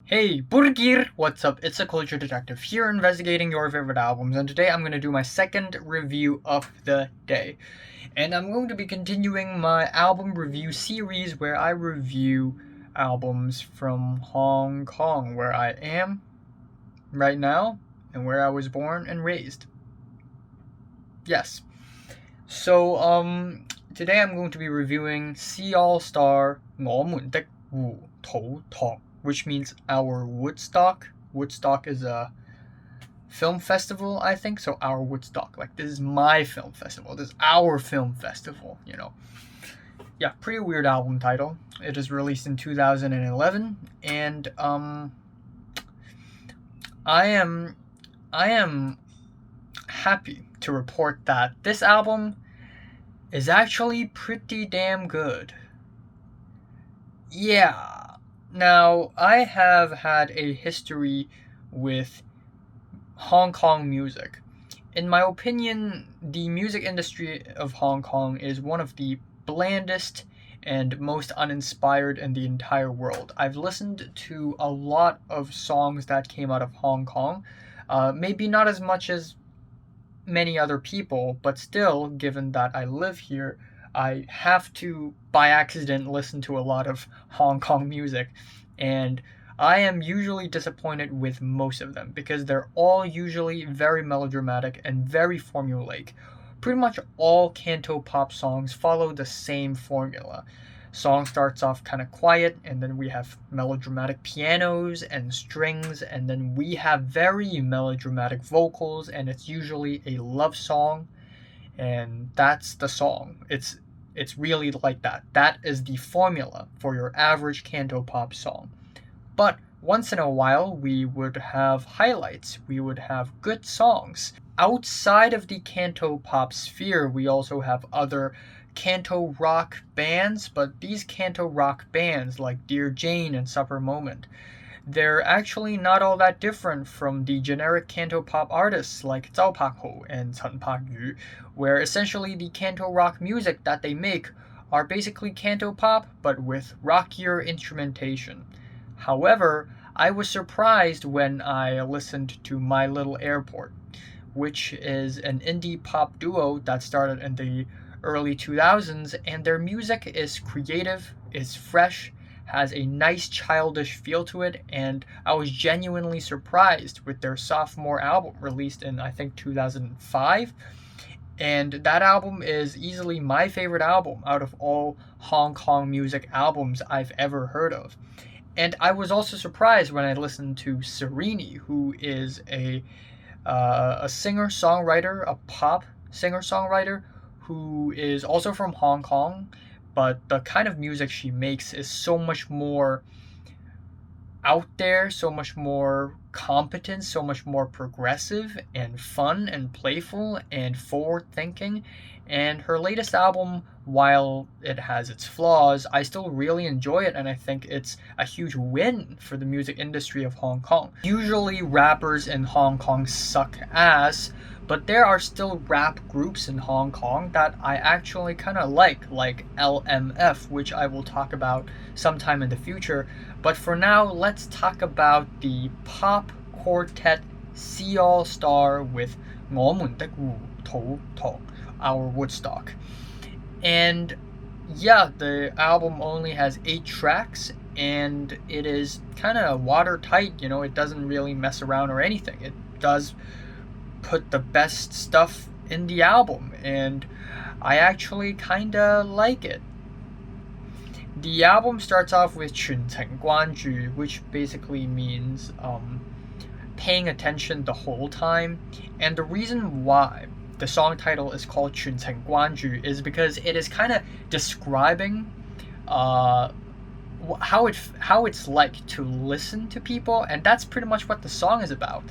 Hey, Burgir! What's up? It's a culture detective here investigating your favorite albums, and today I'm going to do my second review of the day. And I'm going to be continuing my album review series where I review albums from Hong Kong, where I am right now and where I was born and raised. Yes. So, today I'm going to be reviewing AllStar 我們的胡士托, which means our Woodstock. Woodstock is a film festival, I think. So our Woodstock, like this is my film festival. This is our film festival, you know. Yeah, pretty weird album title. It is released in 2011, and I am happy to report that this album is actually pretty damn good. Yeah. Now, I have had a history with Hong Kong music. In my opinion, the music industry of Hong Kong is one of the blandest and most uninspired in the entire world. I've listened to a lot of songs that came out of Hong Kong, maybe not as much as many other people, but still, given that I live here, I have to, by accident, listen to a lot of Hong Kong music, and I am usually disappointed with most of them because they're all usually very melodramatic and very formulaic. Pretty much all Cantopop songs follow the same formula. Song starts off kind of quiet, and then we have melodramatic pianos and strings, and then we have very melodramatic vocals, and it's usually a love song, and that's the song. It's really like that. That is the formula for your average Cantopop song. But once in a while, we would have highlights. We would have good songs. Outside of the Cantopop sphere, we also have other canto rock bands, but these canto rock bands like Dear Jane and Supper Moment, they're actually not all that different from the generic Cantopop artists like Zhao Pakho and Cantopop, where essentially the canto rock music that they make are basically Cantopop but with rockier instrumentation. However, I was surprised when I listened to My Little Airport, which is an indie pop duo that started in the early 2000s, and their music is creative, is fresh, has a nice childish feel to it, and I was genuinely surprised with their sophomore album released in I think 2005. And that album is easily my favorite album out of all Hong Kong music albums I've ever heard of. And I was also surprised when I listened to Serini, who is a singer-songwriter, a pop singer-songwriter, who is also from Hong Kong, but the kind of music she makes is so much more out there, so much more competent, so much more progressive and fun and playful and forward-thinking. And her latest album, while it has its flaws, I still really enjoy it, and I think it's a huge win for the music industry of Hong Kong. Usually rappers in Hong Kong suck ass, but there are still rap groups in Hong Kong that I actually kind of like LMF, which I will talk about sometime in the future. But for now, let's talk about the pop quartet AllStar with 我們的胡士托, our Woodstock. And yeah, the album only has 8 tracks, and it is kind of watertight, you know, it doesn't really mess around or anything. It does put the best stuff in the album, and I actually kinda like it. The album starts off with 全情關注, which basically means paying attention the whole time. And the reason why the song title is called 全情關注 is because it is kind of describing how it's like to listen to people, and that's pretty much what the song is about.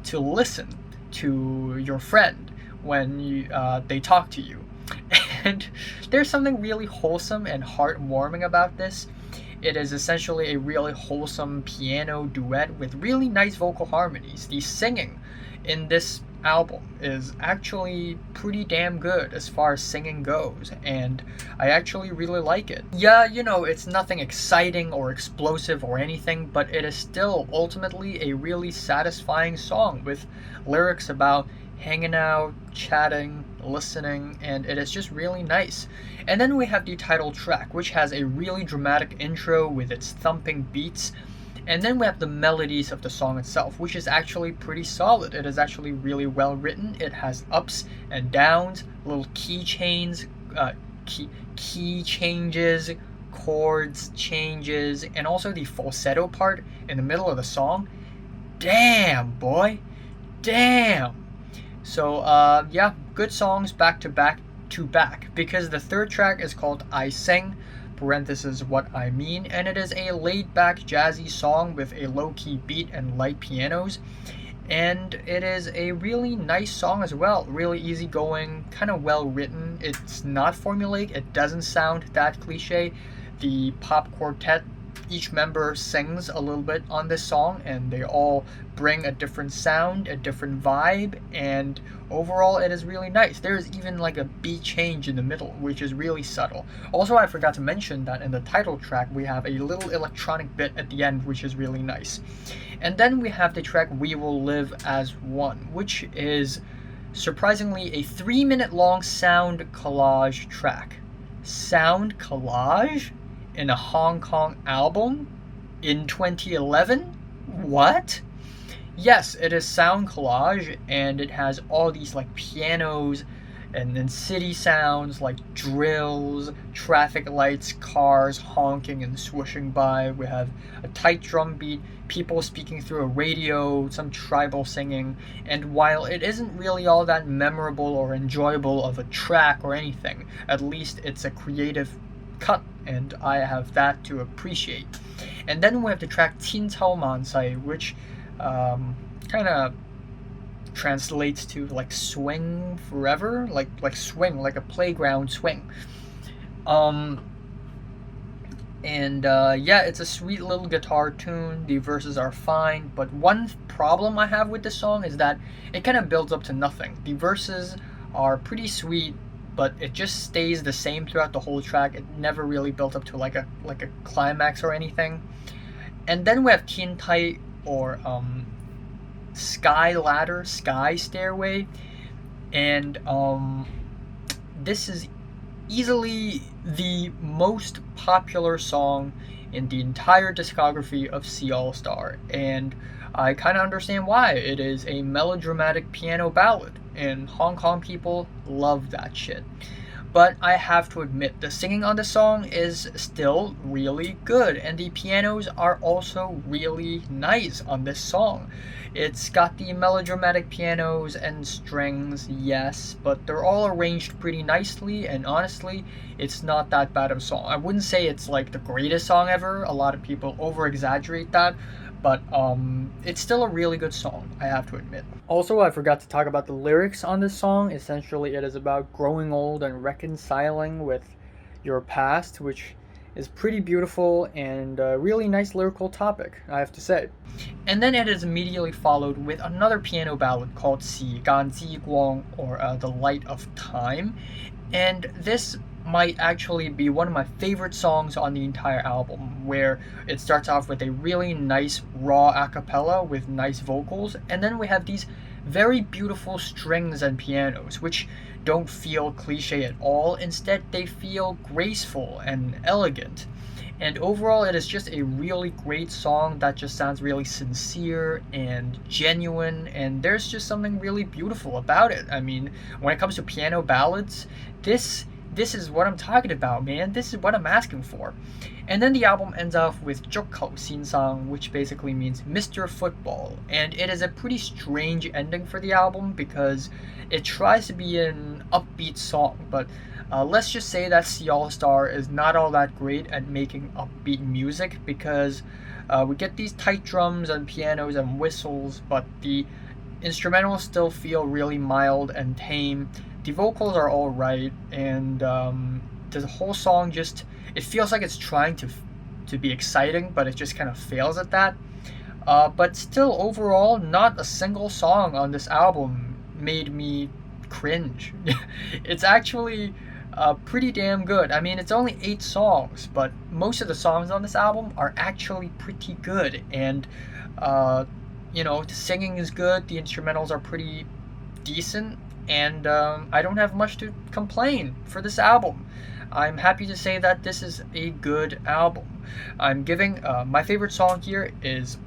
To listen to your friend when they talk to you. And there's something really wholesome and heartwarming about this. It is essentially a really wholesome piano duet with really nice vocal harmonies. The singing in this album is actually pretty damn good as far as singing goes, and I actually really like it. Yeah, it's nothing exciting or explosive or anything, but it is still ultimately a really satisfying song with lyrics about hanging out, chatting, listening, and it is just really nice. And then we have the title track, which has a really dramatic intro with its thumping beats. And then we have the melodies of the song itself, which is actually pretty solid. It is actually really well written. It has ups and downs, little key changes, chords changes, and also the falsetto part in the middle of the song. Damn, boy. Damn. So, yeah, good songs back to back to back, because the third track is called iSing, parenthesis what I mean, and it is a laid-back jazzy song with a low-key beat and light pianos, and it is a really nice song as well, really easygoing, kind of well written. It's not formulaic, it doesn't sound that cliche. The pop quartet, each member sings a little bit on this song, and they all bring a different sound, a different vibe, and overall it is really nice. There is even like a beat change in the middle, which is really subtle. Also, I forgot to mention that in the title track we have a little electronic bit at the end, which is really nice. And then we have the track We Will Live as One, which is surprisingly a 3-minute long sound collage track. Sound collage? In a Hong Kong album in 2011? What? Yes, it is sound collage, and it has all these like pianos and then city sounds like drills, traffic lights, cars honking and swooshing by. We have a tight drum beat, people speaking through a radio, some tribal singing, and while it isn't really all that memorable or enjoyable of a track or anything, at least it's a creative cut, and I have that to appreciate. And then we have the track CNN萬世, which kind of translates to like swing forever, like swing, like a playground swing. Yeah, it's a sweet little guitar tune. The verses are fine, but one problem I have with this song is that it kind of builds up to nothing. The verses are pretty sweet, but it just stays the same throughout the whole track. It never really built up to like a climax or anything. And then we have Thiên Thai, or Sky Ladder, Sky Stairway, and this is easily the most popular song in the entire discography of AllStar, and I kind of understand why. It is a melodramatic piano ballad, and Hong Kong people love that shit. But I have to admit, the singing on the song is still really good, and the pianos are also really nice on this song. It's got the melodramatic pianos and strings, yes, but they're all arranged pretty nicely, and honestly, it's not that bad of a song. I wouldn't say it's like the greatest song ever. A lot of people over-exaggerate that, but it's still a really good song, I have to admit. Also, I forgot to talk about the lyrics on this song. Essentially, it is about growing old and reconciling with your past, which is pretty beautiful and a really nice lyrical topic, I have to say. And then it is immediately followed with another piano ballad called 時間之光, or The Light of Time. And this might actually be one of my favorite songs on the entire album, where it starts off with a really nice raw a cappella with nice vocals, and then we have these very beautiful strings and pianos, which don't feel cliche at all. Instead, they feel graceful and elegant. And overall, it is just a really great song that just sounds really sincere and genuine, and there's just something really beautiful about it. I mean, when it comes to piano ballads, this is what I'm talking about, man. This is what I'm asking for. And then the album ends off with 足球先生, which basically means Mr. Football. And it is a pretty strange ending for the album because it tries to be an upbeat song, but let's just say that AllStar is not all that great at making upbeat music, because we get these tight drums and pianos and whistles, but the instrumentals still feel really mild and tame. The vocals are all right, and the whole song just, it feels like it's trying to be exciting, but it just kind of fails at that. But still, overall, not a single song on this album made me cringe. It's actually pretty damn good. I mean, it's only 8 songs, but most of the songs on this album are actually pretty good. And, the singing is good, the instrumentals are pretty decent, and I don't have much to complain for this album. I'm happy to say that this is a good album. I'm giving, my favorite song here is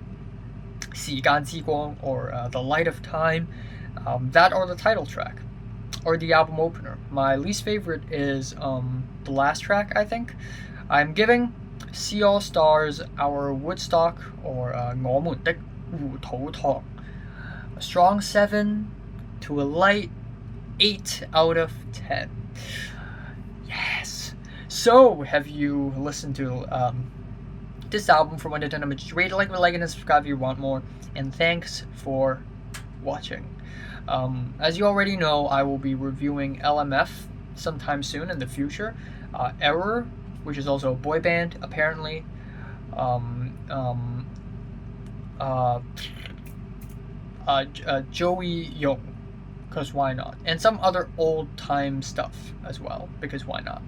时間之光, or The Light of Time, that or the title track, or the album opener. My least favorite is the last track, I think. I'm giving AllStar's Our Woodstock, or 我們的胡士托, a strong 7 to a light 8 out of 10. Yes. So, have you listened to this album from 1 to 10? Just rate it, like, and subscribe if you want more. And thanks for watching. As you already know, I will be reviewing LMF sometime soon in the future. Error, which is also a boy band, apparently. Joey Young, because why not? And some other old time stuff as well, because why not?